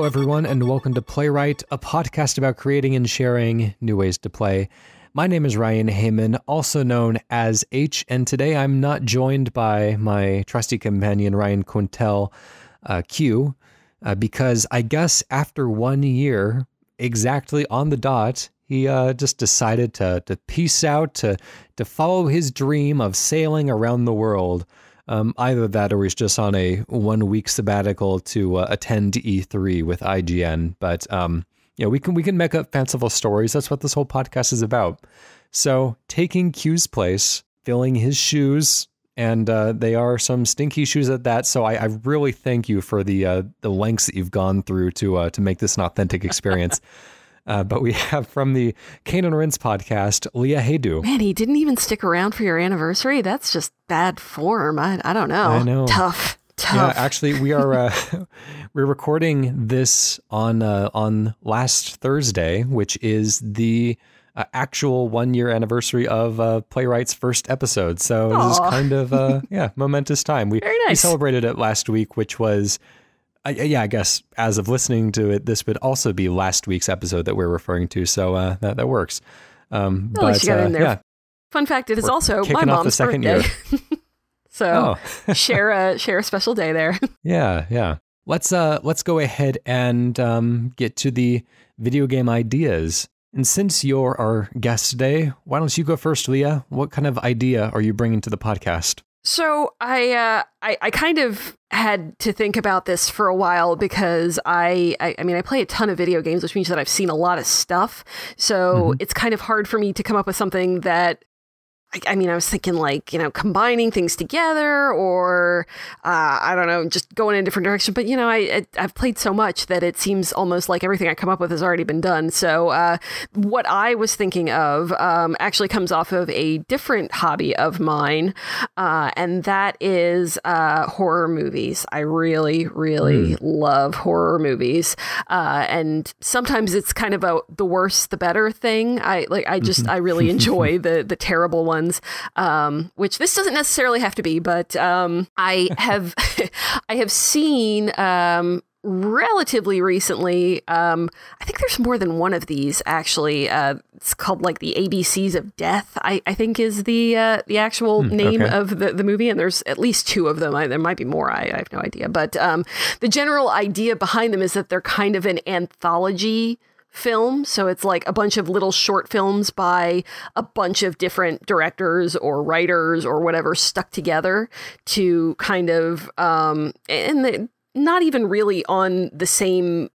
everyone, and welcome to Playwright, a podcast about creating and sharing new ways to play. My name is Ryan Hamann, also known as H, and today I'm not joined by my trusty companion, Ryan Quintel, Q, because I guess after 1 year, exactly on the dot, he just decided to peace out, to follow his dream of sailing around the world. Either that or he's just on a 1 week sabbatical to attend E3 with IGN. But we can make up fanciful stories. That's what this whole podcast is about. So taking Q's place, filling his shoes, and they are some stinky shoes at that. So I really thank you for the lengths that you've gone through to make this an authentic experience. But we have from the Cane and Rinse podcast, Leah Haydu. Man, he didn't even stick around for your anniversary. That's just bad form. I don't know. I know. Tough. Yeah, actually, we are we're recording this on last Thursday, which is the actual 1 year anniversary of Playwright's first episode. So this is kind of momentous time. Very nice. We celebrated it last week, which was. I guess as of listening to it, this would also be last week's episode that we're referring to. So that works. At least you got in there. Yeah. Fun fact, it is also my mom's birthday. So share a special day there. Yeah. Let's go ahead and get to the video game ideas. And since you're our guest today, why don't you go first, Leah? What kind of idea are you bringing to the podcast? So I kind of had to think about this for a while because I play a ton of video games, which means that I've seen a lot of stuff. So it's kind of hard for me to come up with something that, I was thinking like, combining things together or, I don't know, just going in a different direction. But, I've played so much that it seems almost like everything I come up with has already been done. So what I was thinking of actually comes off of a different hobby of mine. And that is horror movies. I really, really love horror movies. And sometimes it's kind of the worse, the better thing. I really enjoy the terrible ones. Which this doesn't necessarily have to be, but I have seen relatively recently. I think there's more than one of these actually. It's called like the ABCs of Death. I think is the actual name of the movie, and there's at least two of them. There might be more. I have no idea, but the general idea behind them is that they're kind of an anthology film. So it's like a bunch of little short films by a bunch of different directors or writers or whatever stuck together to kind of, not even really on the same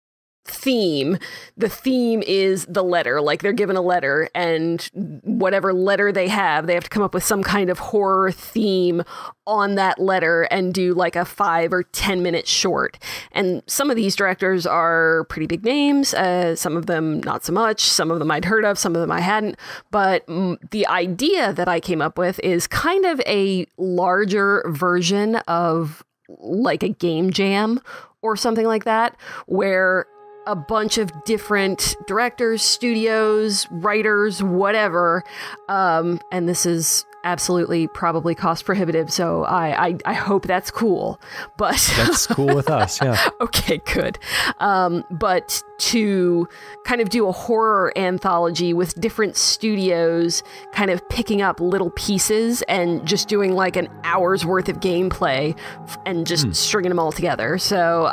theme. The theme is the letter, like they're given a letter, and whatever letter they have to come up with some kind of horror theme on that letter and do like a 5 or 10 minute short. And some of these directors are pretty big names. Some of them not so much. Some of them I'd heard of, some of them I hadn't. But the idea that I came up with is kind of a larger version of like a game jam or something like that, where a bunch of different directors, studios, writers, whatever. And this is absolutely probably cost prohibitive. So I hope that's cool. But that's cool with us. Yeah. Okay, good. But to kind of do a horror anthology with different studios kind of picking up little pieces and just doing like an hour's worth of gameplay and just stringing them all together. So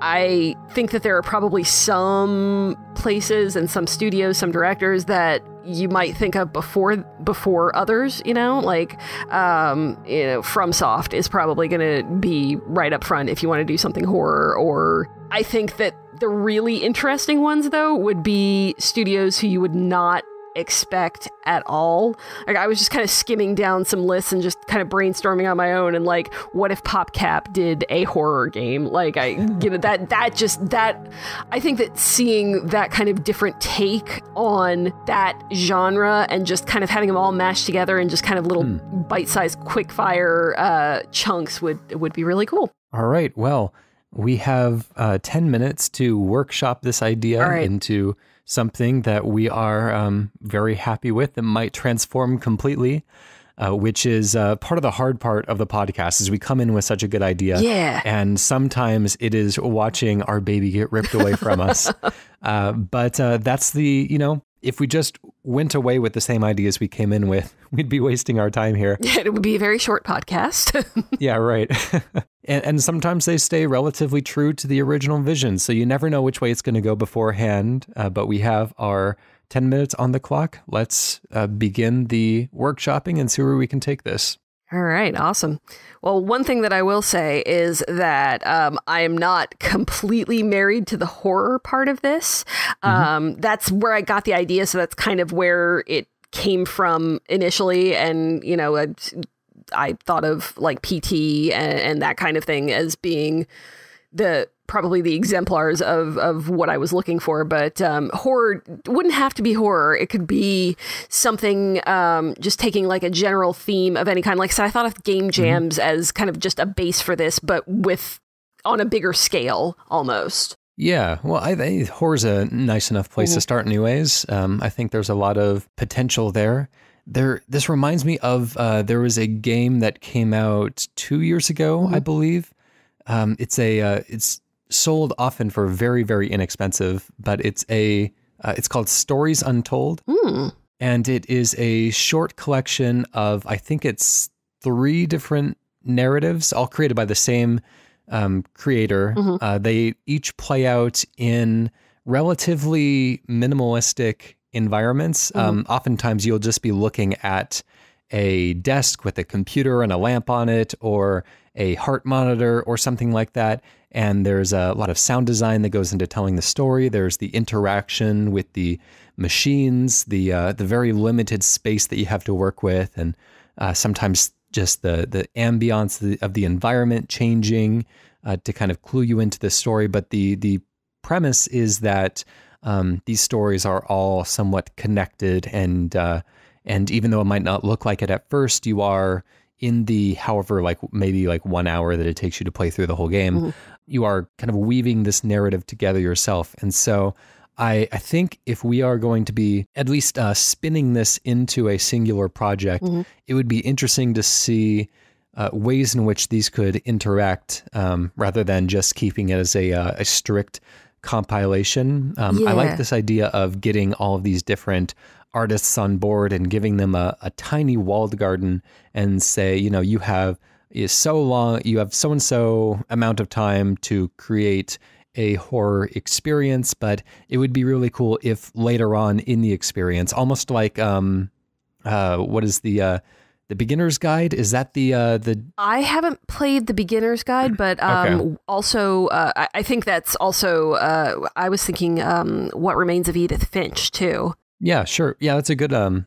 I think that there are probably some places and some studios, some directors that you might think of before others, like, FromSoft is probably going to be right up front if you want to do something horror. Or I think that the really interesting ones, though, would be studios who you would not expect at all. Like, I was just kind of skimming down some lists and just kind of brainstorming on my own, and like, what if PopCap did a horror game? Like, I think that seeing that kind of different take on that genre and just kind of having them all mashed together and just kind of little bite-sized quick fire chunks would be really cool. All right, well, we have 10 minutes to workshop this idea into something that we are very happy with and might transform completely. which is part of the hard part of the podcast is we come in with such a good idea. Yeah. And sometimes it is watching our baby get ripped away from us. But that's if we just went away with the same ideas we came in with, we'd be wasting our time here. It would be a very short podcast. Yeah, right. And sometimes they stay relatively true to the original vision. So you never know which way it's going to go beforehand. But we have our 10 minutes on the clock. Let's begin the workshopping and see where we can take this. All right. Awesome. Well, one thing that I will say is that I am not completely married to the horror part of this. That's where I got the idea. So that's kind of where it came from initially. And, I thought of like PT and that kind of thing as being probably the exemplars of what I was looking for. But horror wouldn't have to be horror. It could be something just taking like a general theme of any kind. Like, so I thought of game jams as kind of just a base for this, but on a bigger scale almost. Yeah, well, I think horror's a nice enough place to start anyways. I think there's a lot of potential there. This reminds me of, there was a game that came out 2 years ago, I believe. It's sold often for very, very inexpensive, but it's called Stories Untold. And it is a short collection of, I think it's 3 different narratives, all created by the same creator. They each play out in relatively minimalistic environments. Oftentimes you'll just be looking at a desk with a computer and a lamp on it, or a heart monitor or something like that. And there's a lot of sound design that goes into telling the story. There's the interaction with the machines, the very limited space that you have to work with, and sometimes just the ambiance of the environment changing to kind of clue you into the story. But the premise is that these stories are all somewhat connected, and even though it might not look like it at first, you are in the, however, maybe 1 hour that it takes you to play through the whole game, you are kind of weaving this narrative together yourself. And so I think if we are going to be at least spinning this into a singular project, it would be interesting to see ways in which these could interact rather than just keeping it as a strict compilation. I like this idea of getting all of these different artists on board and giving them a tiny walled garden and say, you have so and so amount of time to create a horror experience, but it would be really cool if later on in the experience, almost like what is the beginner's guide? Is that the? I haven't played the beginner's guide, but also I think that's also I was thinking What Remains of Edith Finch too. Yeah, sure. Yeah, that's a good one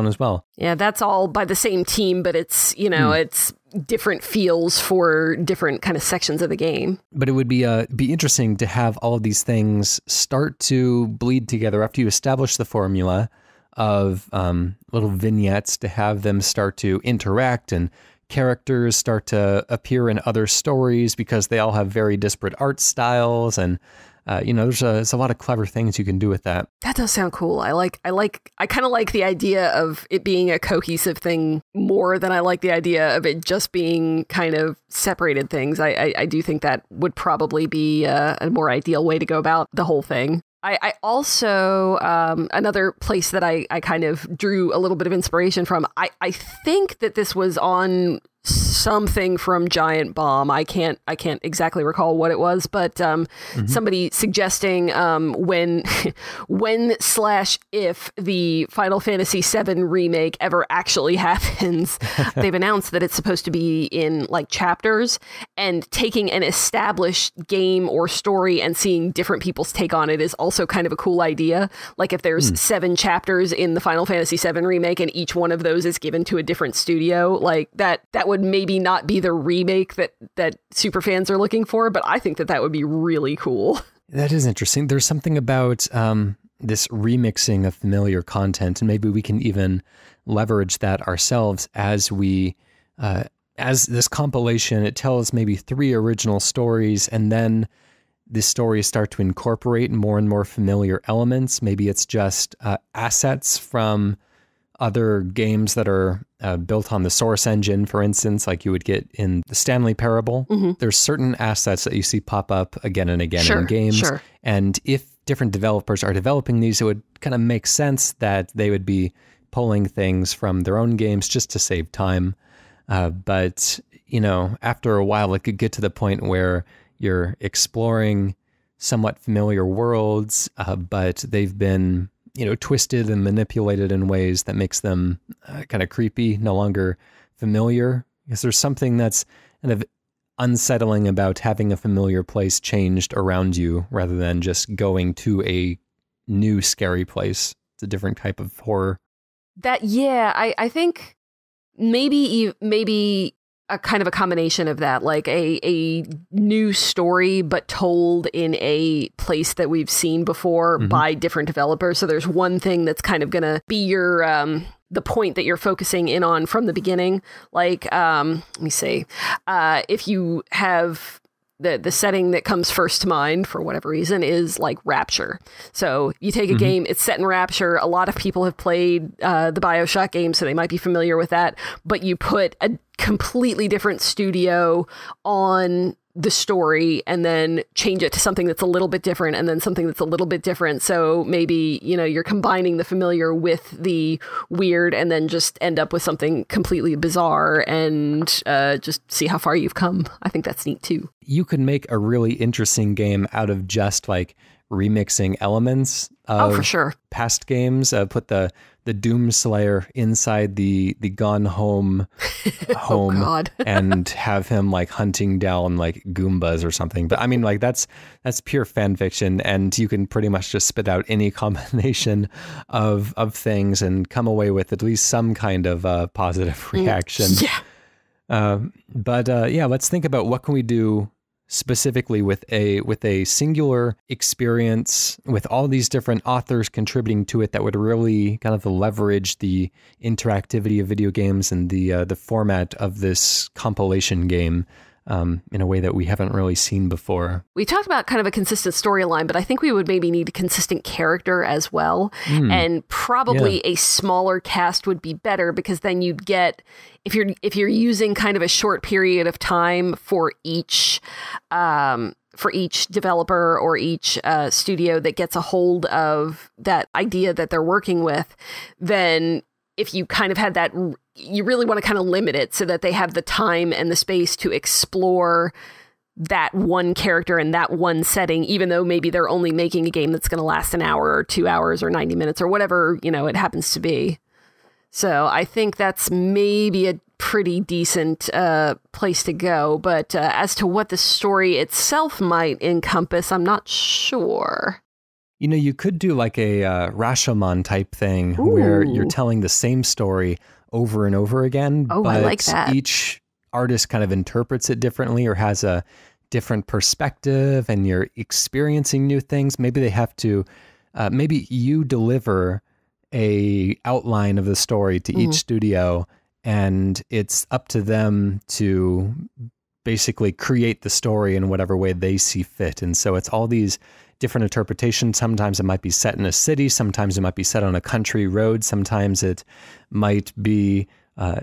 as well. Yeah, that's all by the same team, but it's it's different feels for different kind of sections of the game. But it would be interesting to have all of these things start to bleed together after you establish the formula of little vignettes, to have them start to interact and characters start to appear in other stories because they all have very disparate art styles, and there's a lot of clever things you can do with that. That does sound cool. I kind of like the idea of it being a cohesive thing more than I like the idea of it just being kind of separated things. I do think that would probably be a more ideal way to go about the whole thing. I also, another place that I kind of drew a little bit of inspiration from, I think that this was on something from Giant Bomb. I can't exactly recall what it was, but somebody suggesting when/if the Final Fantasy VII remake ever actually happens, they've announced that it's supposed to be in chapters, and taking an established game or story and seeing different people's take on it is also kind of a cool idea. Like if there's 7 chapters in the Final Fantasy VII remake and each one of those is given to a different studio, that would maybe not be the remake that super fans are looking for, but I think that would be really cool. That is interesting. There's something about this remixing of familiar content, and maybe we can even leverage that ourselves as we as this compilation. It tells maybe 3 original stories, and then the stories start to incorporate more and more familiar elements. Maybe it's just assets from other games that are built on the Source engine, for instance, like you would get in the Stanley Parable. There's certain assets that you see pop up again and again in games. And if different developers are developing these, it would kind of make sense that they would be pulling things from their own games just to save time. But, you know, after a while, it could get to the point where you're exploring somewhat familiar worlds, but they've been, you know, twisted and manipulated in ways that makes them kind of creepy, no longer familiar. Because there's something that's kind of unsettling about having a familiar place changed around you rather than just going to a new scary place. It's a different type of horror. I think maybe a kind of a combination of that, like a new story, but told in a place that we've seen before by different developers. So there's one thing that's kind of going to be your, the point that you're focusing in on from the beginning. Like, let me see, if you have the setting that comes first to mind for whatever reason is like Rapture. So you take a game, it's set in Rapture. A lot of people have played the BioShock game, so they might be familiar with that. But you put a completely different studio on the story and then change it to something that's a little bit different and then something that's a little bit different. So maybe, you know, you're combining the familiar with the weird and then just end up with something completely bizarre and just see how far you've come. I think that's neat too. You could make a really interesting game out of just like remixing elements of for sure. past games. Put the Doomslayer inside the Gone Home and have him like hunting down like Goombas or something. But I mean, like that's pure fan fiction, and you can pretty much just spit out any combination of things and come away with at least some kind of positive reaction. Let's think about what can we do specifically with a singular experience with all these different authors contributing to it that would really kind of leverage the interactivity of video games and the format of this compilation game in a way that we haven't really seen before. We talked about kind of a consistent storyline, but I think we would maybe need a consistent character as well. And probably a smaller cast would be better, because then you'd get, if you're using kind of a short period of time for each developer or each studio that gets a hold of that idea that they're working with, then if you kind of had that, you really want to kind of limit it so that they have the time and the space to explore that one character in that one setting, even though maybe they're only making a game that's going to last an hour or 2 hours or 90 minutes or whatever, you know, it happens to be. So I think that's maybe a pretty decent place to go. But as to what the story itself might encompass, I'm not sure. You know, you could do like a Rashomon type thing where you're telling the same story over and over again. Oh, but I like that. Each artist kind of interprets it differently or has a different perspective, and you're experiencing new things. Maybe they have to, maybe you deliver a outline of the story to each studio, and it's up to them to basically create the story in whatever way they see fit. And so it's all these different interpretations. Sometimes it might be set in a city, sometimes it might be set on a country road, sometimes it might be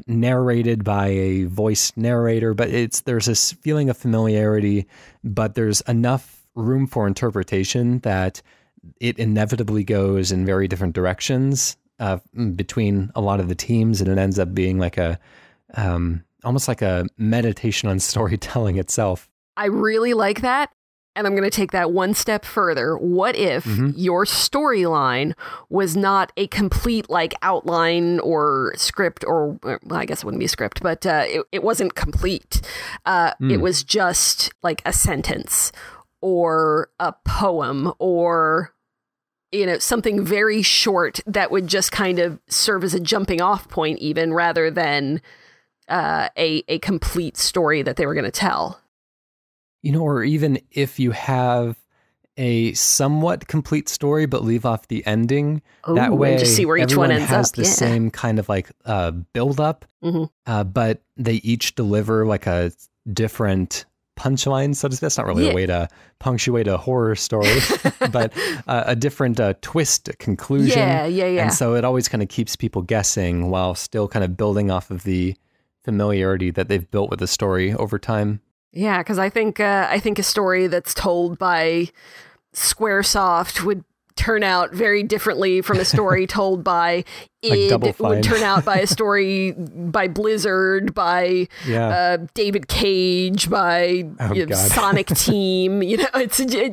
narrated by a voice narrator, but there's this feeling of familiarity, but there's enough room for interpretation that it inevitably goes in very different directions between a lot of the teams, and it ends up being like a almost like a meditation on storytelling itself. I really like that. And I'm going to take that one step further. What if your storyline was not a complete like outline or script, or well, I guess it wouldn't be a script, but it wasn't complete. It was just like a sentence or a poem or, you know, something very short that would just kind of serve as a jumping off point even, rather than a complete story that they were going to tell. You know, or even if you have a somewhat complete story but leave off the ending, that way and just see where each one ends has up. the same kind of like build up, but they each deliver like a different punchline, so to speak. That's not really a way to punctuate a horror story, but a different twist conclusion. Yeah. And so it always kind of keeps people guessing while still kind of building off of the familiarity that they've built with the story over time. Yeah, because I think a story that's told by Squaresoft would turn out very differently from a story told by id. It would turn out by a story by Blizzard, by David Cage, by Sonic Team. You know,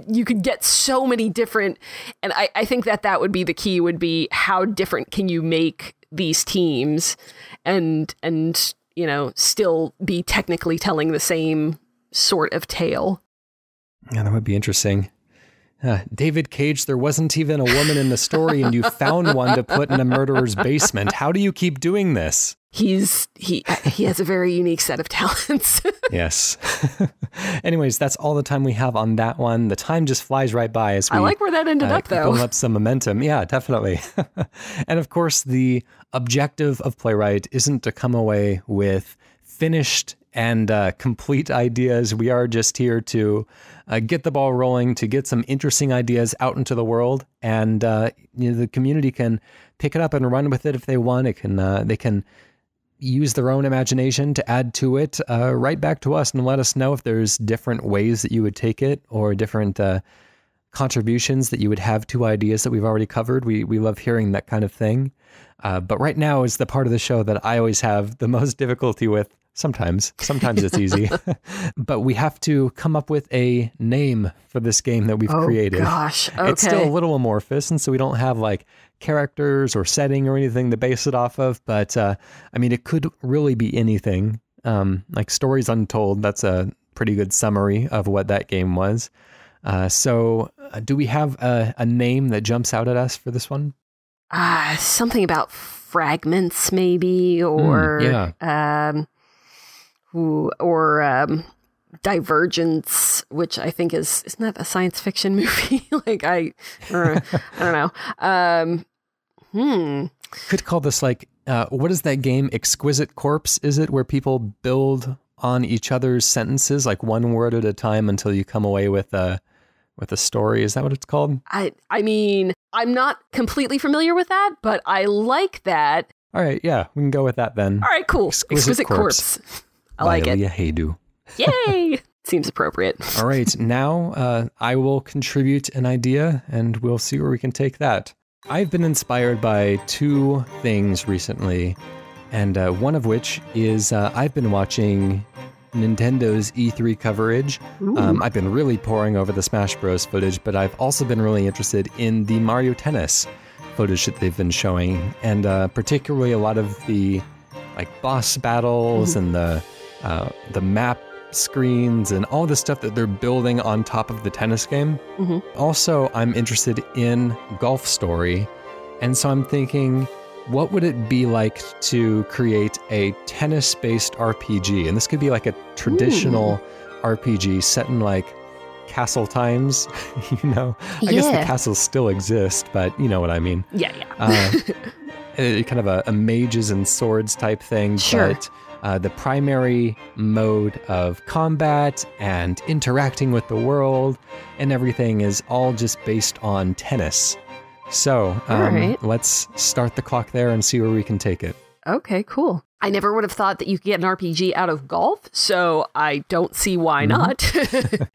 you could get so many different, and I think that would be the key. Would be how different can you make these teams, and you know, still be technically telling the same sort of tale. Yeah, that would be interesting. David Cage, there wasn't even a woman in the story, and you found one to put in a murderer's basement. How do you keep doing this? He has a very unique set of talents. Yes. Anyways, that's all the time we have on that one. The time just flies right by as we... I like where that ended up, though. Build up some momentum. Yeah, definitely. And of course, the objective of Playwright isn't to come away with finished and complete ideas. We are just here to get the ball rolling, to get some interesting ideas out into the world, and the community can pick it up and run with it if they want. It can they can use their own imagination to add to it. Write back to us and let us know if there's different ways that you would take it, or different contributions that you would have to ideas that we've already covered. We love hearing that kind of thing. But right now is the part of the show that I always have the most difficulty with. Sometimes it's easy, but we have to come up with a name for this game that we've created. Gosh, okay. It's still a little amorphous, and so we don't have like characters or setting or anything to base it off of. But I mean, it could really be anything. Like Stories Untold. That's a pretty good summary of what that game was. So do we have a name that jumps out at us for this one? Something about fragments, maybe, or Divergence, which I think isn't that a science fiction movie? Like I don't know. Could call this like what is that game? Exquisite Corpse, is it, where people build on each other's sentences like one word at a time until you come away with a story? Is that what it's called? I mean, I'm not completely familiar with that, but I like that. All right, yeah, we can go with that then. All right, cool. Exquisite Corpse. I like it. Leah Haydu. Yay! Seems appropriate. All right, now I will contribute an idea, and we'll see where we can take that. I've been inspired by two things recently, and one of which is I've been watching Nintendo's E3 coverage. I've been really poring over the Smash Bros. Footage, but I've also been really interested in the Mario Tennis footage that they've been showing, and particularly a lot of the like boss battles and the map screens and all the stuff that they're building on top of the tennis game. Also, I'm interested in Golf Story, and so I'm thinking, what would it be like to create a tennis-based RPG? And this could be like a traditional RPG set in like castle times, you know? I guess the castles still exist, but you know what I mean. Kind of a mages and swords type thing. Sure. But the primary mode of combat and interacting with the world and everything is all just based on tennis. So let's start the clock there and see where we can take it. Okay, cool. I never would have thought that you could get an RPG out of golf, so I don't see why not.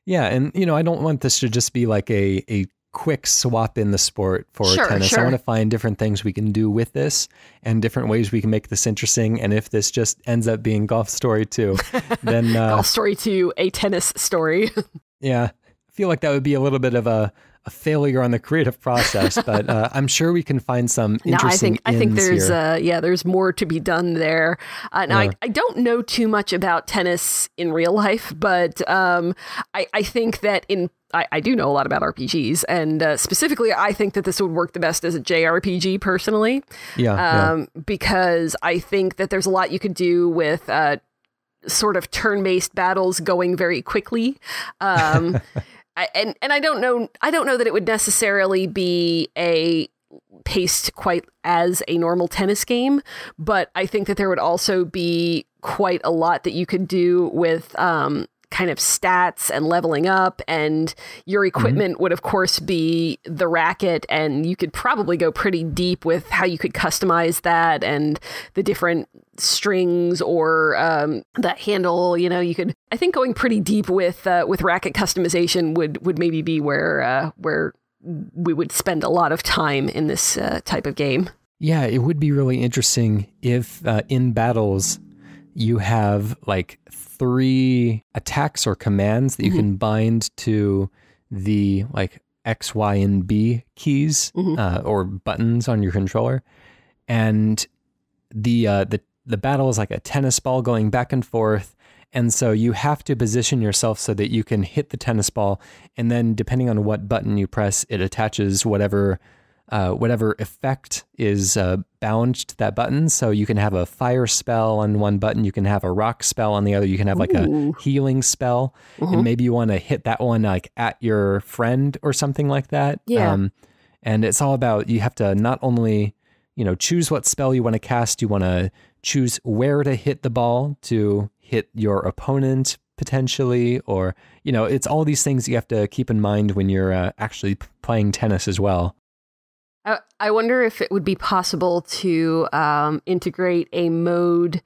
Yeah, and you know, I don't want this to just be like a quick swap in the sport for tennis. I want to find different things we can do with this and different ways we can make this interesting. And if this just ends up being Golf Story 2, then... Golf Story 2, a tennis story. Yeah, I feel like that would be a little bit of a failure on the creative process, but I'm sure we can find some interesting I think there's here. There's more to be done there. Now I don't know too much about tennis in real life, but I think that I do know a lot about RPGs, and specifically, I think that this would work the best as a JRPG personally. Because I think that there's a lot you could do with sort of turn-based battles going very quickly. And I don't know that it would necessarily be paced quite as a normal tennis game, but I think that there would also be quite a lot that you could do with kind of stats and leveling up, and your equipment would of course be the racket, and you could probably go pretty deep with how you could customize that and the different strings or that handle. You could, I think, going pretty deep with racket customization would maybe be where we would spend a lot of time in this type of game. Yeah, it would be really interesting if in battles you have like 3 attacks or commands that you can bind to the like X, Y, and B keys or buttons on your controller, and the battle is like a tennis ball going back and forth. And so you have to position yourself so that you can hit the tennis ball, and then depending on what button you press, it attaches whatever effect is bound to that button. So you can have a fire spell on one button, you can have a rock spell on the other, you can have like a healing spell, and maybe you want to hit that one like at your friend or something like that. Yeah. And it's all about, you have to not only, choose what spell you want to cast, you want to choose where to hit the ball to hit your opponent potentially, or, it's all these things you have to keep in mind when you're actually playing tennis as well. I wonder if it would be possible to integrate a mode.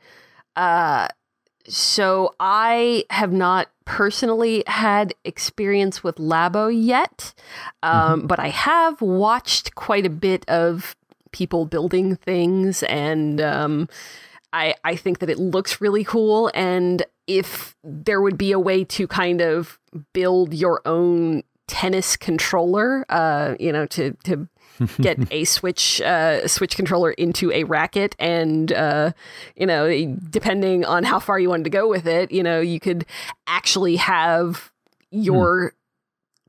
So I have not personally had experience with Labo yet, but I have watched quite a bit of people building things, and I think that it looks really cool. And if there would be a way to kind of build your own tennis controller, to get a Switch controller into a racket, and depending on how far you wanted to go with it, you could actually have your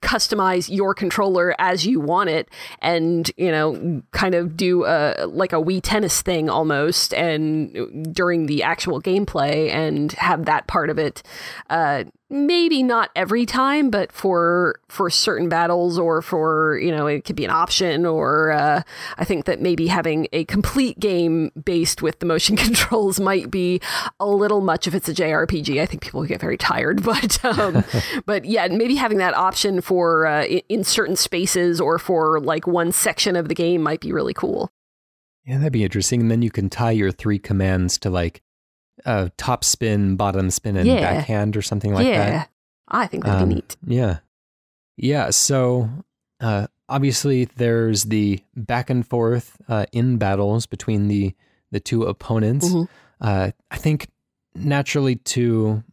customize your controller as you want it, and kind of do like a Wii tennis thing almost, and during the actual gameplay, and have that part of it maybe not every time, but for certain battles, or for it could be an option, or I think that maybe having a complete game based with the motion controls might be a little much if it's a JRPG. I think people would get very tired, but yeah, maybe having that option for in certain spaces, or for like one section of the game, might be really cool. Yeah, that'd be interesting. And then you can tie your 3 commands to like top spin, bottom spin, and backhand or something like that. Yeah, I think that'd be neat. Yeah. So obviously there's the back and forth in battles between the 2 opponents. I think naturally to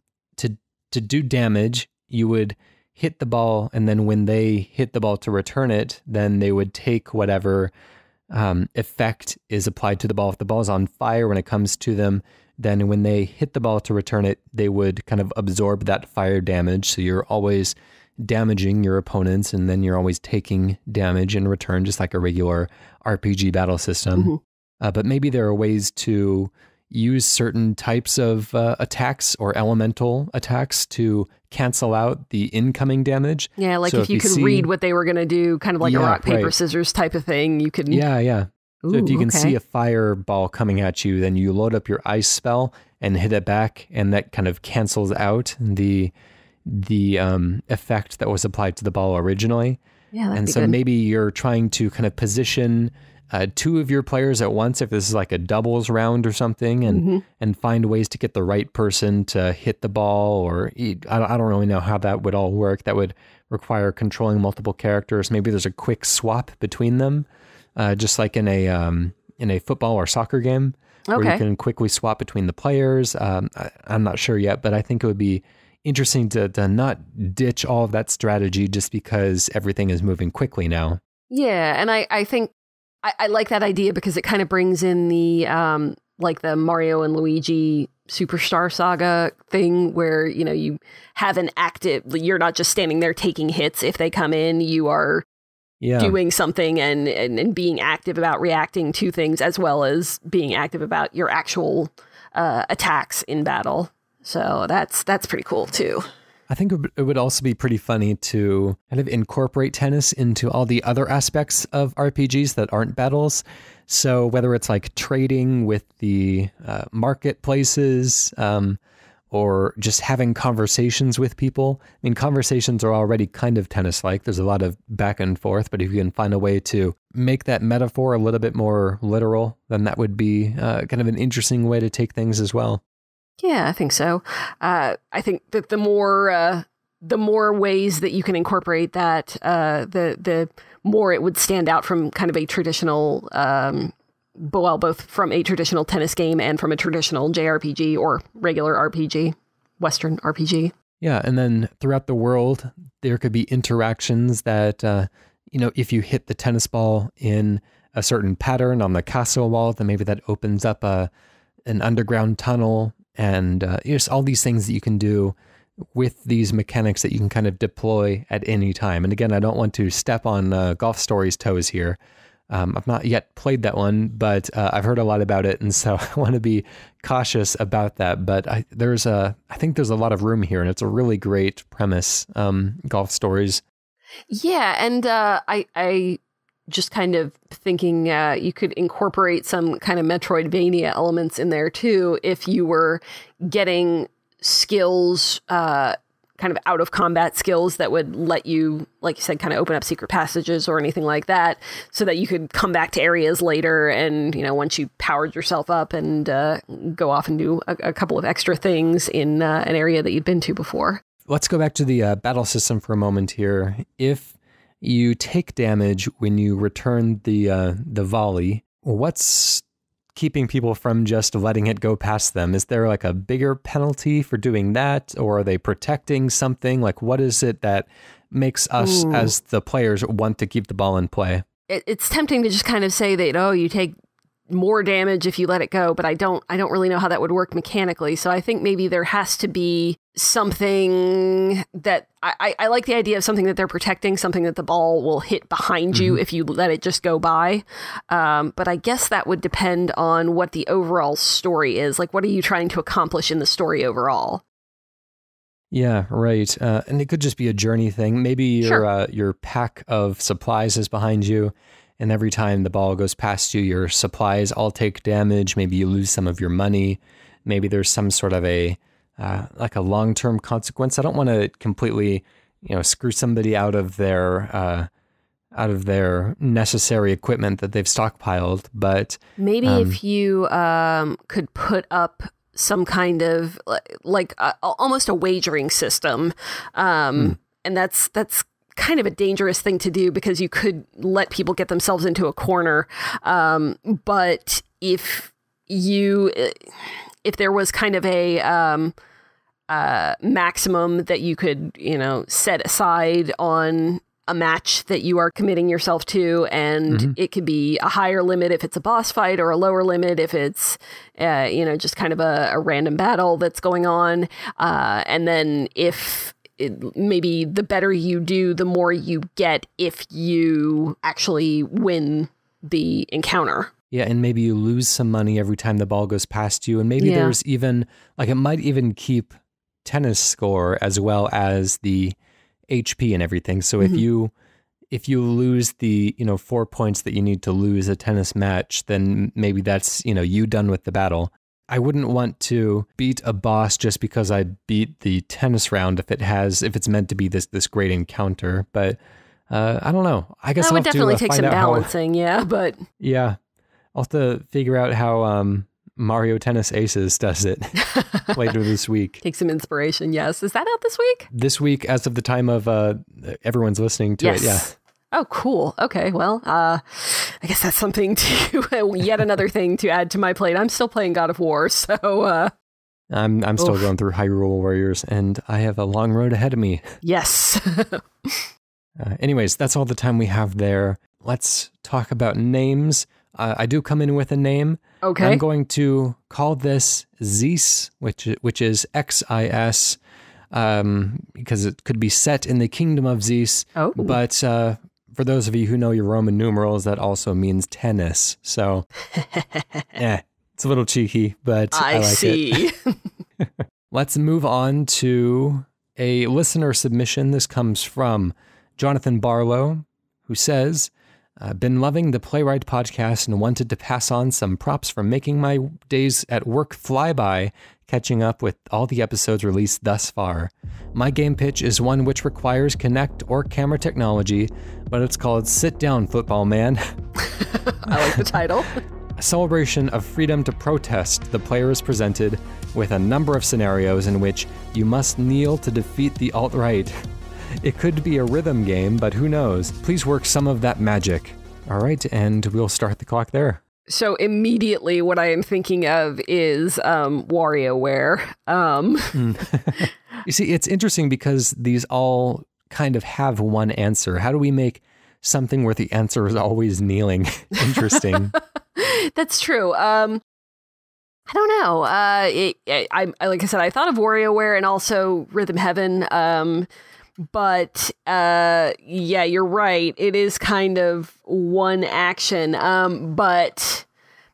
do damage, you would hit the ball, and then when they hit the ball to return it, then they would take whatever effect is applied to the ball. If the ball is on fire when it comes to them, then when they hit the ball to return it, they would kind of absorb that fire damage. So you're always damaging your opponents, and then you're always taking damage in return, just like a regular RPG battle system. But maybe there are ways to use certain types of attacks or elemental attacks to cancel out the incoming damage. Yeah, like so if you could read what they were going to do, kind of like a rock, paper, scissors type of thing, you could... Yeah. So if you can see a fireball coming at you, then you load up your ice spell and hit it back, and that kind of cancels out the effect that was applied to the ball originally. Yeah, and so maybe you're trying to kind of position 2 of your players at once, if this is like a doubles round or something, and find ways to get the right person to hit the ball, or I don't really know how that would all work. That would require controlling multiple characters. Maybe there's a quick swap between them. Just like in a football or soccer game, where you can quickly swap between the players. I'm not sure yet, but I think it would be interesting to not ditch all of that strategy just because everything is moving quickly now. Yeah, and I think I like that idea because it kind of brings in the like the Mario and Luigi Superstar Saga thing, where you have an active. You're not just standing there taking hits if they come in. You are doing something and being active about reacting to things, as well as being active about your actual attacks in battle. So that's pretty cool too. I think it would also be pretty funny to kind of incorporate tennis into all the other aspects of RPGs that aren't battles. So whether it's like trading with the marketplaces, or just having conversations with people. I mean, conversations are already kind of tennis-like. There's a lot of back and forth, but if you can find a way to make that metaphor a little bit more literal, then that would be kind of an interesting way to take things as well. Yeah, I think so. I think that the more ways that you can incorporate that, the more it would stand out from kind of a traditional, both from a traditional tennis game and from a traditional JRPG or regular RPG, Western RPG. Yeah, and then throughout the world, there could be interactions that, if you hit the tennis ball in a certain pattern on the castle wall, then maybe that opens up an underground tunnel, and just all these things that you can do with these mechanics that you can kind of deploy at any time. And again, I don't want to step on Golf Story's toes here. I've not yet played that one, but I've heard a lot about it, and so I want to be cautious about that. But I think there's a lot of room here, and it's a really great premise, Golf Stories. Yeah, and I just kind of thinking you could incorporate some kind of Metroidvania elements in there too, if you were getting skills, kind of out of combat skills that would let you, like you said, kind of open up secret passages or anything like that, so that you could come back to areas later and, once you powered yourself up and go off and do a couple of extra things in an area that you'd been to before. Let's go back to the battle system for a moment here. If you take damage when you return the volley, what's keeping people from just letting it go past them? Is there like a bigger penalty for doing that, or are they protecting something? Like, what is it that makes us as the players want to keep the ball in play? It's tempting to just kind of say that, you take more damage if you let it go, but I don't really know how that would work mechanically. So I think maybe there has to be something that I like the idea of something that they're protecting, something that the ball will hit behind you if you let it just go by. But I guess that would depend on what the overall story is. Like, what are you trying to accomplish in the story overall? Yeah, right. And it could just be a journey thing. Maybe your pack of supplies is behind you, and every time the ball goes past you, your supplies all take damage. Maybe you lose some of your money. Maybe there's some sort of a long-term consequence. I don't want to completely, screw somebody out of their necessary equipment that they've stockpiled, but maybe if you could put up some kind of almost a wagering system, and that's kind of a dangerous thing to do because you could let people get themselves into a corner. But if there was kind of a maximum that you could, set aside on a match that you are committing yourself to, and it could be a higher limit if it's a boss fight, or a lower limit if it's, just kind of a random battle that's going on. And then maybe the better you do, the more you get if you actually win the encounter. Yeah, and maybe you lose some money every time the ball goes past you. And maybe there's even, it might even keep tennis score as well as the HP and everything. So if you lose the, 4 points that you need to lose a tennis match, then maybe that's, you done with the battle. I wouldn't want to beat a boss just because I beat the tennis round if it's meant to be this great encounter. But I don't know. I guess that would definitely take some balancing, but yeah, I'll have to figure out how Mario Tennis Aces does it later this week. Take some inspiration. Yes, is that out this week? This week, as of the time of everyone's listening to it. Yeah. Oh, cool. Okay, well, I guess that's something yet another thing to add to my plate. I'm still playing God of War, so... I'm still going through Hyrule Warriors, and I have a long road ahead of me. Yes. Anyways, that's all the time we have there. Let's talk about names. I do come in with a name. Okay. I'm going to call this Xis, which is Xis, because it could be set in the kingdom of Xis. Oh. But for those of you who know your Roman numerals, that also means tennis. So, it's a little cheeky, but I like see. it. Let's move on to a listener submission. This comes from Jonathan Barlowe, who says, been loving the Playwright podcast and wanted to pass on some props for making my days at work fly by catching up with all the episodes released thus far. My game pitch is one which requires Kinect or camera technology, but it's called Sit Down, Football Man. I like the title. A celebration of freedom to protest, the player is presented with a number of scenarios in which you must kneel to defeat the alt-right. It could be a rhythm game, but who knows? Please work some of that magic. All right, and we'll start the clock there. So immediately what I am thinking of is WarioWare. You see, it's interesting because these all kind of have one answer. How do we make something where the answer is always kneeling interesting? That's true. I don't know. Like I said, I thought of WarioWare and also Rhythm Heaven. But yeah, you're right. It is kind of one action. But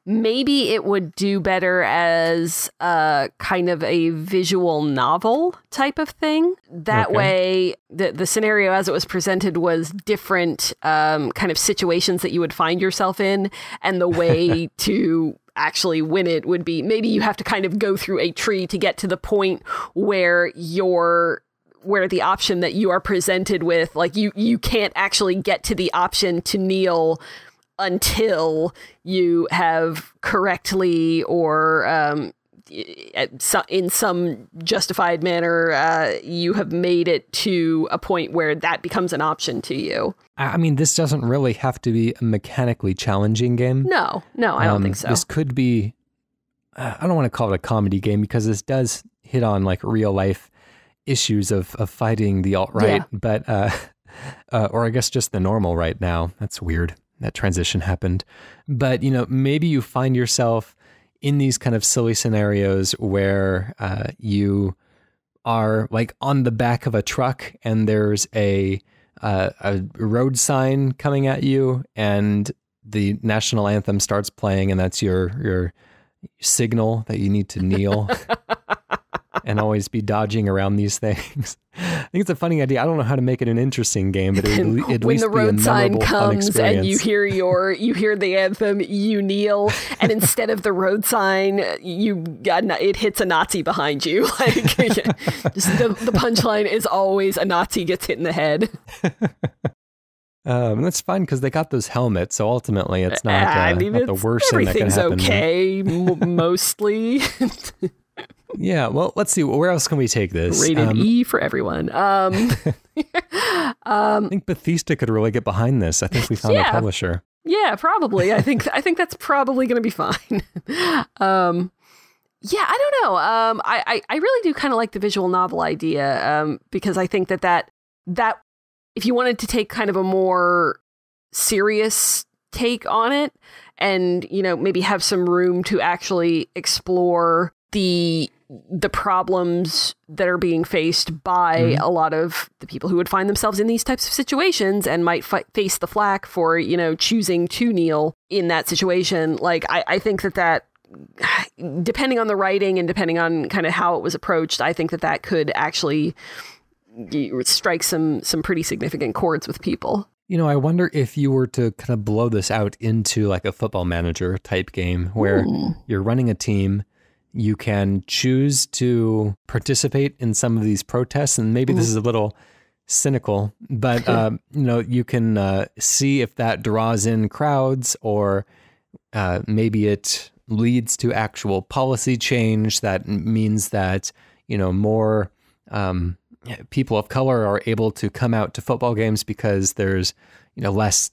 maybe it would do better as kind of a visual novel type of thing. That way, the scenario as it was presented was different kind of situations that you would find yourself in. And the way to actually win it would be maybe you have to kind of go through a tree to get to the point where the option that you are presented with, like you can't actually get to the option to kneel until you have correctly or in some justified manner, you have made it to a point where that becomes an option to you. I mean, this doesn't really have to be a mechanically challenging game. No, I don't think so. This could be, I don't want to call it a comedy game because this does hit on like real life issues of fighting the alt-right, but or I guess just the normal right now. That's weird. That transition happened. But, maybe you find yourself in these kind of silly scenarios where you are like on the back of a truck and there's a road sign coming at you and the national anthem starts playing and that's your signal that you need to kneel. And always be dodging around these things. I think it's a funny idea. I don't know how to make it an interesting game, but at least when be the road a sign memorable, comes and you hear the anthem, you kneel, and instead of the road sign, it hits a Nazi behind you. Like just the punchline is always a Nazi gets hit in the head. That's fine because they got those helmets, so ultimately it's not, not the worst thing that can happen. Everything's okay, mostly. Yeah, well, let's see. Where else can we take this? Rated E for everyone. I think Bethesda could really get behind this. I think we found a publisher. Yeah, probably. I think that's probably going to be fine. Yeah, I don't know. I really do kind of like the visual novel idea because I think that if you wanted to take kind of a more serious take on it and, maybe have some room to actually explore the problems that are being faced by a lot of the people who would find themselves in these types of situations and might face the flack for, choosing to kneel in that situation. Like, I think that depending on the writing and depending on kind of how it was approached, I think that could actually strike some pretty significant chords with people. I wonder if you were to kind of blow this out into like a Football Manager type game where you're running a team. You can choose to participate in some of these protests, and maybe this is a little cynical, but you can see if that draws in crowds, or maybe it leads to actual policy change that means that more people of color are able to come out to football games because there's less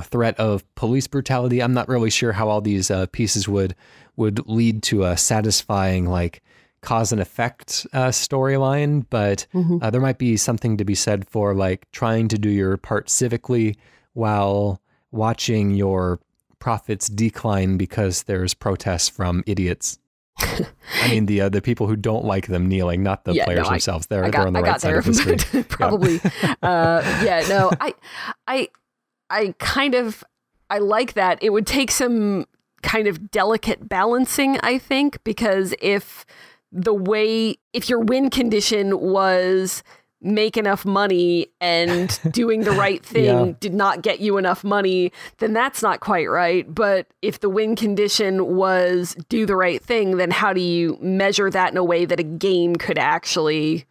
threat of police brutality. I'm not really sure how all these pieces would lead to a satisfying like cause and effect storyline, but there might be something to be said for like trying to do your part civically while watching your profits decline because there's protests from idiots. I mean the people who don't like them kneeling, not the players themselves. They're on the right side of history. Probably. I like that. It would take some kind of delicate balancing, I think, because if your win condition was make enough money and doing the right thing did not get you enough money, then that's not quite right. But if the win condition was do the right thing, then how do you measure that in a way that a game could actually,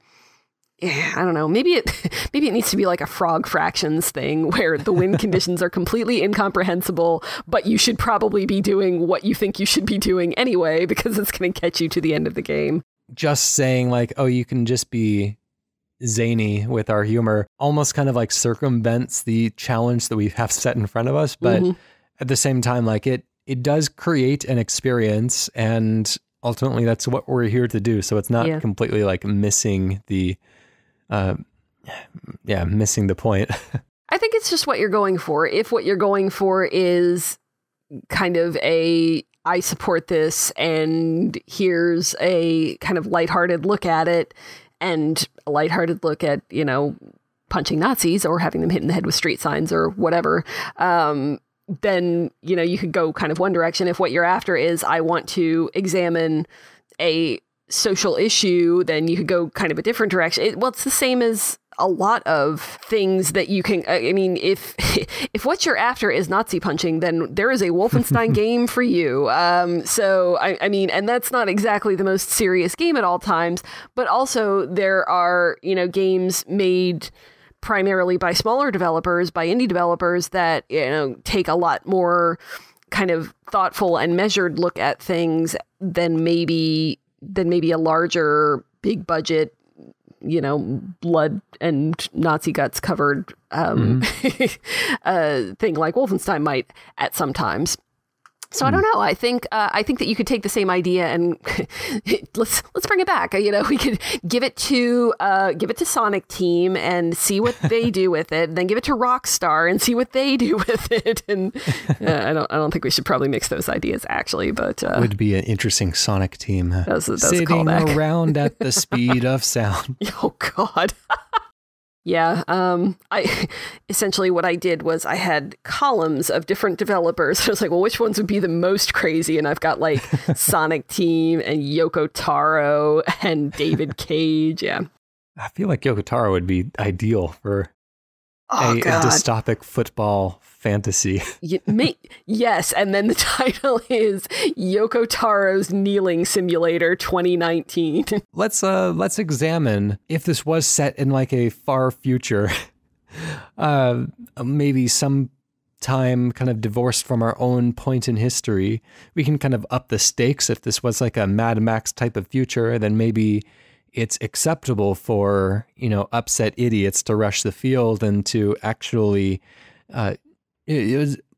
I don't know, maybe it needs to be like a frog fractions thing where the win conditions are completely incomprehensible, but you should probably be doing what you think you should be doing anyway, because it's going to get you to the end of the game. Just saying like, oh, you can just be zany with our humor almost kind of like circumvents the challenge that we have set in front of us. But at the same time, like it does create an experience, and ultimately that's what we're here to do. So it's not completely like missing the missing the point. I think it's just what you're going for. If what you're going for is kind of I support this, and here's a kind of lighthearted look at it, and a lighthearted look at, punching Nazis or having them hit in the head with street signs or whatever, then, you could go kind of one direction. If what you're after is, I want to examine a social issue, then you could go kind of a different direction. It's the same as a lot of things that you can, I mean, if what you're after is Nazi punching, then there is a Wolfenstein game for you. So, I mean, and that's not exactly the most serious game at all times, but also there are, games made primarily by smaller developers, by indie developers that, take a lot more kind of thoughtful and measured look at things than maybe a larger, big budget, blood and Nazi guts covered thing like Wolfenstein might at some times. So I don't know. I think that you could take the same idea and let's bring it back. We could give it to Sonic Team and see what they do with it. And then give it to Rockstar and see what they do with it. And I don't think we should probably mix those ideas actually. But would be an interesting Sonic Team. That's sitting around at the speed of sound. Oh God. Yeah, I essentially what I did was I had columns of different developers. I was like, well, which ones would be the most crazy? And I've got like Sonic Team and Yoko Taro and David Cage. Yeah, I feel like Yoko Taro would be ideal for a dystopic football fantasy. Yes, and then the title is Yoko Taro's Kneeling Simulator 2019. Let's examine if this was set in like a far future, maybe some time kind of divorced from our own point in history. We can kind of up the stakes. If this was like a Mad Max type of future, then maybe it's acceptable for, upset idiots to rush the field and to actually, I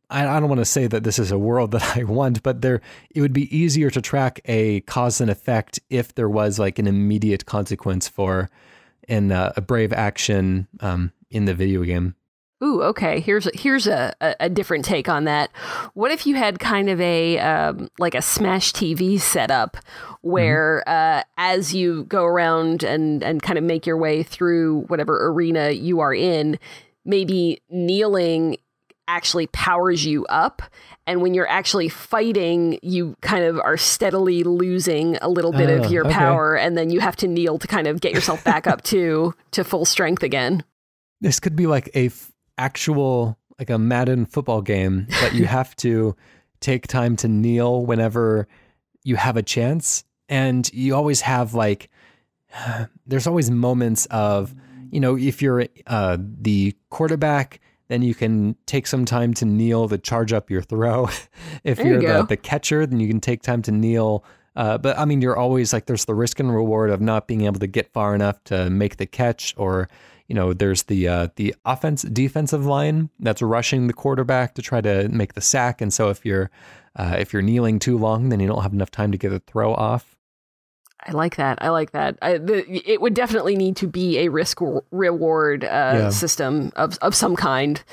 don't want to say that this is a world that I want, but it would be easier to track a cause and effect if there was like an immediate consequence for a brave action in the video game. Ooh, okay. Here's a different take on that. What if you had kind of a like a Smash TV setup where as you go around and kind of make your way through whatever arena you are in, maybe kneeling actually powers you up, and when you're actually fighting, you kind of are steadily losing a little bit of your power, and then you have to kneel to kind of get yourself back up to full strength again. This could be like actual like a Madden football game, but you have to take time to kneel whenever you have a chance. And you always have like, there's always moments of, if you're the quarterback, then you can take some time to kneel to charge up your throw. If you're the catcher, then you can take time to kneel. But I mean, you're always like, there's the risk and reward of not being able to get far enough to make the catch, or there's the defensive line that's rushing the quarterback to try to make the sack. And so if you're kneeling too long, then you don't have enough time to get the throw off. I like that. It would definitely need to be a risk reward system of some kind,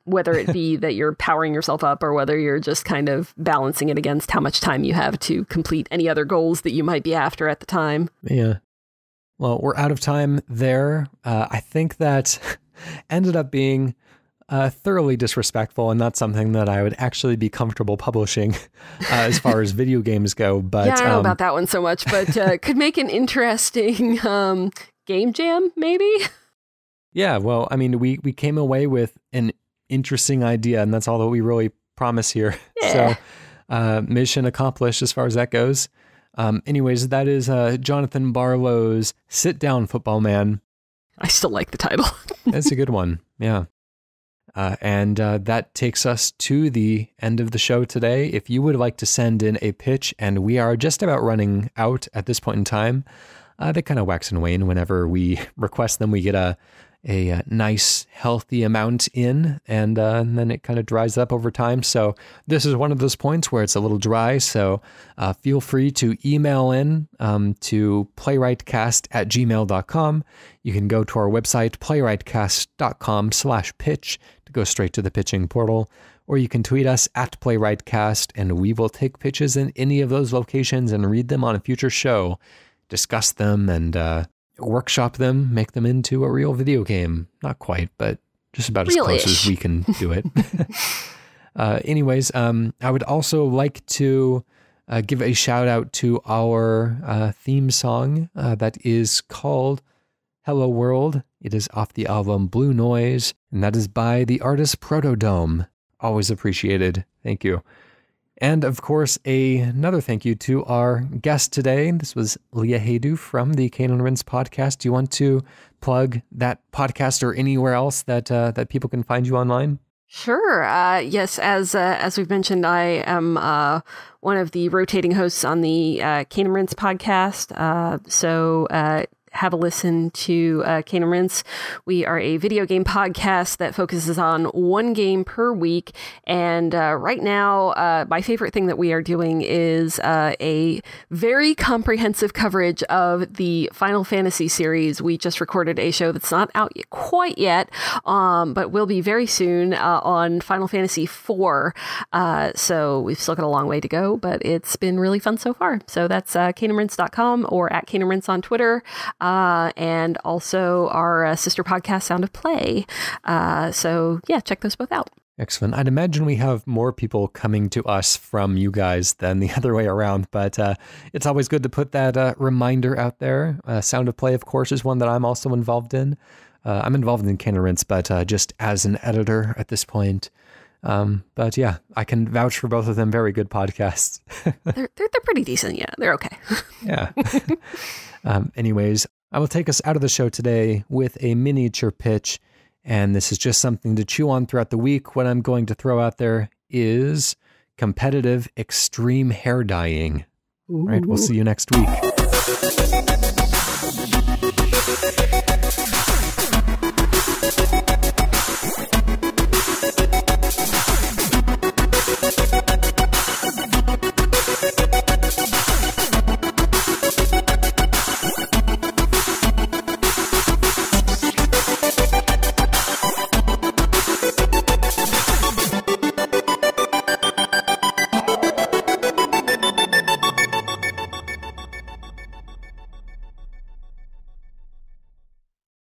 whether it be that you're powering yourself up or whether you're just kind of balancing it against how much time you have to complete any other goals that you might be after at the time. Yeah. Well, we're out of time there. I think that ended up being thoroughly disrespectful and not something that I would actually be comfortable publishing as far as video games go. But yeah, I don't know about that one so much, but could make an interesting game jam, maybe? Yeah, well, I mean, we came away with an interesting idea, and that's all that we really promise here. Yeah. So, mission accomplished as far as that goes. Anyways, that is Jonathan Barlowe's Sit Down, Football Man. I still like the title. That's a good one. Yeah. And that takes us to the end of the show today. If you would like to send in a pitch, and we are just about running out at this point in time, they kind of wax and wane. Whenever we request them, we get a nice, healthy amount in, and then it kind of dries up over time. So this is one of those points where it's a little dry. So feel free to email in to playwrightcast@gmail.com. You can go to our website, playwrightcast.com/pitch, to go straight to the pitching portal, or you can tweet us at playwrightcast, and we will take pitches in any of those locations and read them on a future show, discuss them, and workshop them, make them into a real video game. Not quite, but just about as close as we can do it. Anyways, I would also like to give a shout out to our theme song that is called Hello World. It is off the album Blue Noise, and that is by the artist PROTODOME. Always appreciated. Thank you. And of course, another thank you to our guest today. This was Leah Haydu from the Cane and Rinse podcast. Do you want to plug that podcast or anywhere else that people can find you online? Sure. Yes, as we've mentioned, I am one of the rotating hosts on the Cane and Rinse podcast. So have a listen to Cane and Rinse. We are a video game podcast that focuses on one game per week. And right now, my favorite thing that we are doing is a very comprehensive coverage of the Final Fantasy series. We just recorded a show that's not out quite yet, but will be very soon on Final Fantasy IV. So we've still got a long way to go, but it's been really fun so far. So that's caneandrinse.com or at Cane and Rinse on Twitter. And also our sister podcast, Sound of Play. So yeah, check those both out. Excellent. I'd imagine we have more people coming to us from you guys than the other way around, but it's always good to put that reminder out there. Sound of Play, of course, is one that I'm also involved in. I'm involved in Cane and Rinse, but just as an editor at this point. But yeah, I can vouch for both of them. Very good podcasts. They're pretty decent. Yeah, they're okay. Yeah. Anyways, I will take us out of the show today with a miniature pitch, and this is just something to chew on throughout the week. What I'm going to throw out there is competitive extreme hair dyeing. All right, we'll see you next week.